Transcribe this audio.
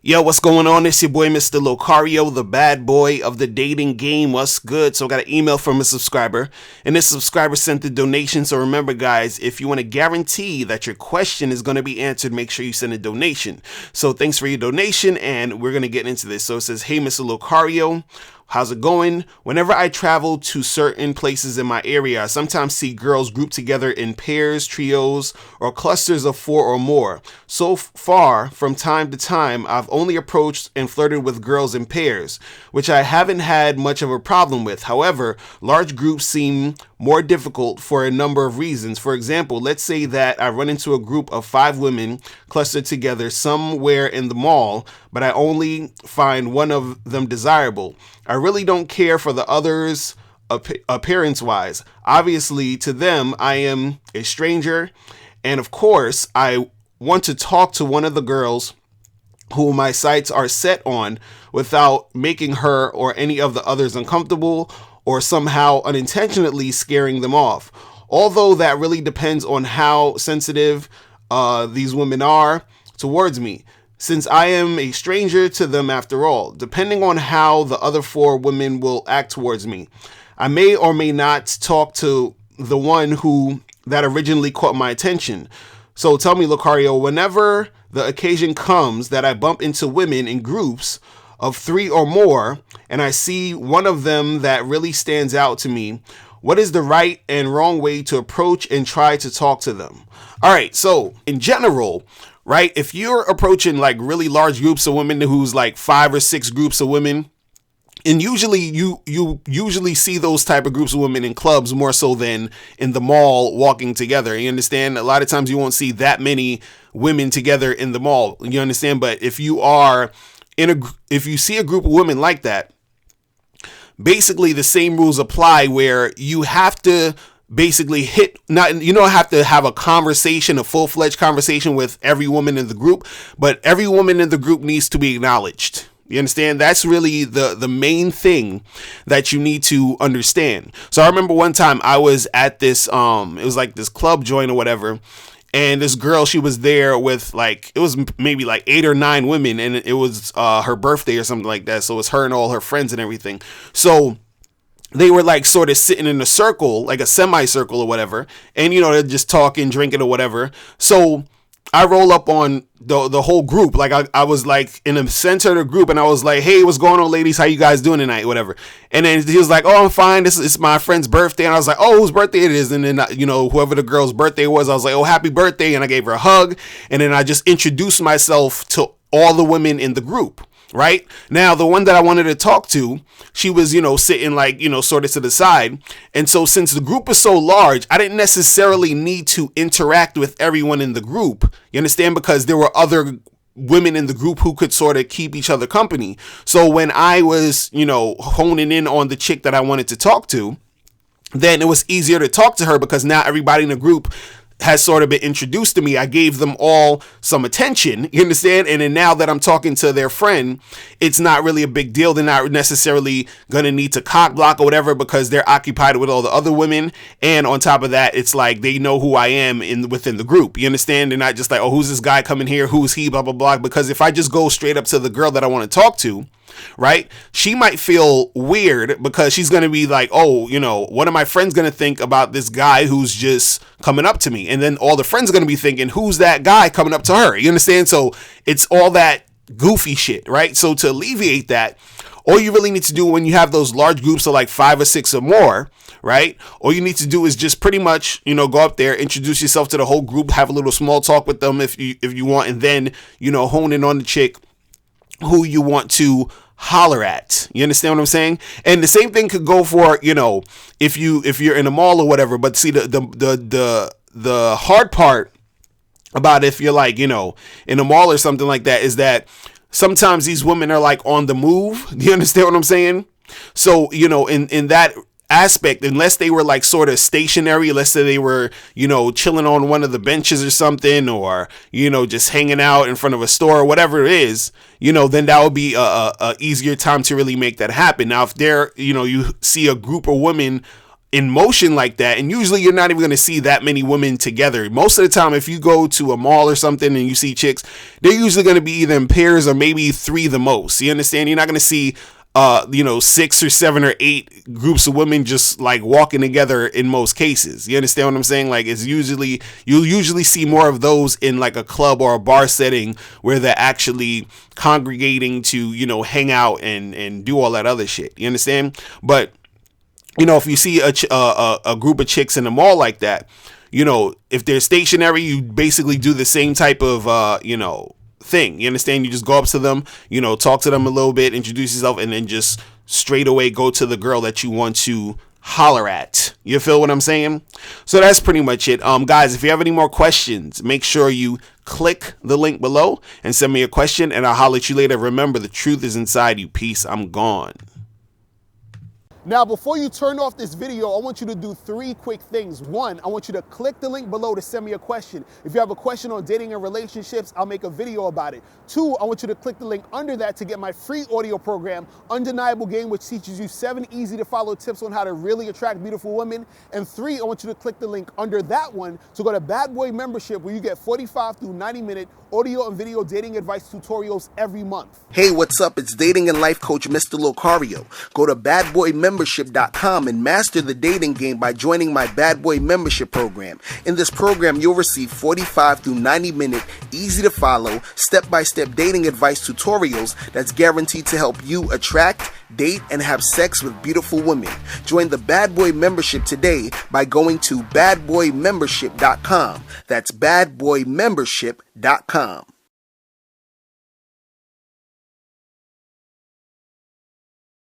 Yo, what's going on? It's your boy, Mr. Locario, the bad boy of the dating game. What's good? So I got an email from a subscriber, and this subscriber sent the donation. So remember, guys, if you want to guarantee that your question is going to be answered, make sure you send a donation. So thanks for your donation, and we're going to get into this. So it says, hey, Mr. Locario, how's it going? Whenever I travel to certain places in my area, I sometimes see girls grouped together in pairs, trios, or clusters of 4 or more. So far, from time to time, I've only approached and flirted with girls in pairs, which I haven't had much of a problem with. However, large groups seem more difficult for a number of reasons. For example, let's say that I run into a group of 5 women clustered together somewhere in the mall, but I only find one of them desirable. I really don't care for the others appearance-wise. Obviously, to them, I am a stranger, and of course, I want to talk to one of the girls who my sights are set on without making her or any of the others uncomfortable or somehow unintentionally scaring them off. Although that really depends on how sensitive these women are towards me, since I am a stranger to them after all. Depending on how the other 4 women will act towards me, I may or may not talk to the one that originally caught my attention. So tell me, Locario, whenever the occasion comes that I bump into women in groups of 3 or more, and I see one of them that really stands out to me, what is the right and wrong way to approach and try to talk to them? All right, so in general, right, if you're approaching like really large groups of women who's like 5 or 6 groups of women, and usually you usually see those type of groups of women in clubs more so than in the mall walking together. You understand? A lot of times you won't see that many women together in the mall. You understand? But if you see a group of women like that, basically the same rules apply, where you have to basically you don't have to have a conversation, a full-fledged conversation with every woman in the group, but every woman in the group needs to be acknowledged. You understand? That's really the main thing that you need to understand. So I remember one time I was at this, it was like this club joint or whatever. And this girl, she was there with it was maybe like 8 or 9 women, and it was her birthday or something like that. So it's her and all her friends and everything. So they were like sort of sitting in a circle, like a semicircle or whatever. And, they're just talking, drinking or whatever. So I roll up on the whole group. Like I was like in the center of the group, and I was like, hey, what's going on, ladies? How you guys doing tonight? Whatever. And then he was like, oh, I'm fine. It's my friend's birthday. And I was like, oh, whose birthday it is? And then, whoever the girl's birthday was, I was like, oh, happy birthday. And I gave her a hug. And then I just introduced myself to all the women in the group. Right now, the one that I wanted to talk to, she was, sitting sort of to the side. And so since the group is so large, I didn't necessarily need to interact with everyone in the group. You understand? Because there were other women in the group who could sort of keep each other company. So when I was, honing in on the chick that I wanted to talk to, then it was easier to talk to her because now everybody in the group has sort of been introduced to me. I gave them all some attention, you understand? And then now that I'm talking to their friend, it's not really a big deal. They're not necessarily going to need to cock block or whatever because they're occupied with all the other women. And on top of that, it's like they know who I am within the group. You understand? They're not just like, oh, who's this guy coming here? Who's he? Blah, blah, blah. Because if I just go straight up to the girl that I want to talk to, right, she might feel weird because she's going to be like, oh, what are my friends going to think about this guy who's just coming up to me? And then all the friends are going to be thinking, who's that guy coming up to her? You understand? So it's all that goofy shit, right? So to alleviate that, all you really need to do when you have those large groups of like 5 or 6 or more, right? All you need to do is just pretty much, go up there, introduce yourself to the whole group, have a little small talk with them if you want, and then, hone in on the chick who you want to holler at. You understand what I'm saying? And the same thing could go for, if you're in a mall or whatever. But see, the hard part about if you're like, in a mall or something like that is that sometimes these women are like on the move. Do you understand what I'm saying? So, in that aspect, unless they were like sort of stationary, let's say they were, chilling on one of the benches or something, or, just hanging out in front of a store or whatever it is, then that would be a easier time to really make that happen. Now, if they're, you see a group of women in motion like that. And usually you're not even going to see that many women together. Most of the time, if you go to a mall or something and you see chicks, they're usually going to be either in pairs or maybe 3 the most. You understand? You're not going to see 6 or 7 or 8 groups of women just like walking together in most cases. You understand what I'm saying? Like, you'll usually see more of those in like a club or a bar setting where they're actually congregating to, hang out and do all that other shit. You understand? But if you see a group of chicks in the mall like that, if they're stationary, you basically do the same type of thing. You understand? You just go up to them, talk to them a little bit, introduce yourself, and then just straight away go to the girl that you want to holler at. You feel what I'm saying? So that's pretty much it. Guys, if you have any more questions, make sure you click the link below and send me a question, and I'll holler at you later. Remember, the truth is inside you. Peace. I'm gone. Now, before you turn off this video, I want you to do 3 quick things. 1, I want you to click the link below to send me a question. If you have a question on dating and relationships, I'll make a video about it. 2, I want you to click the link under that to get my free audio program, Undeniable Game, which teaches you 7 easy to follow tips on how to really attract beautiful women. And 3, I want you to click the link under that one to go to Bad Boy Membership, where you get 45 through 90-minute audio and video dating advice tutorials every month. Hey, what's up? It's dating and life coach Mr. Locario. Go to badboymembership.com and master the dating game by joining my Bad Boy Membership program. In this program, you'll receive 45 through 90-minute, easy to follow, step-by-step dating advice tutorials that's guaranteed to help you attract, date, and have sex with beautiful women. Join the Bad Boy Membership today by going to badboymembership.com. That's badboymembership.com.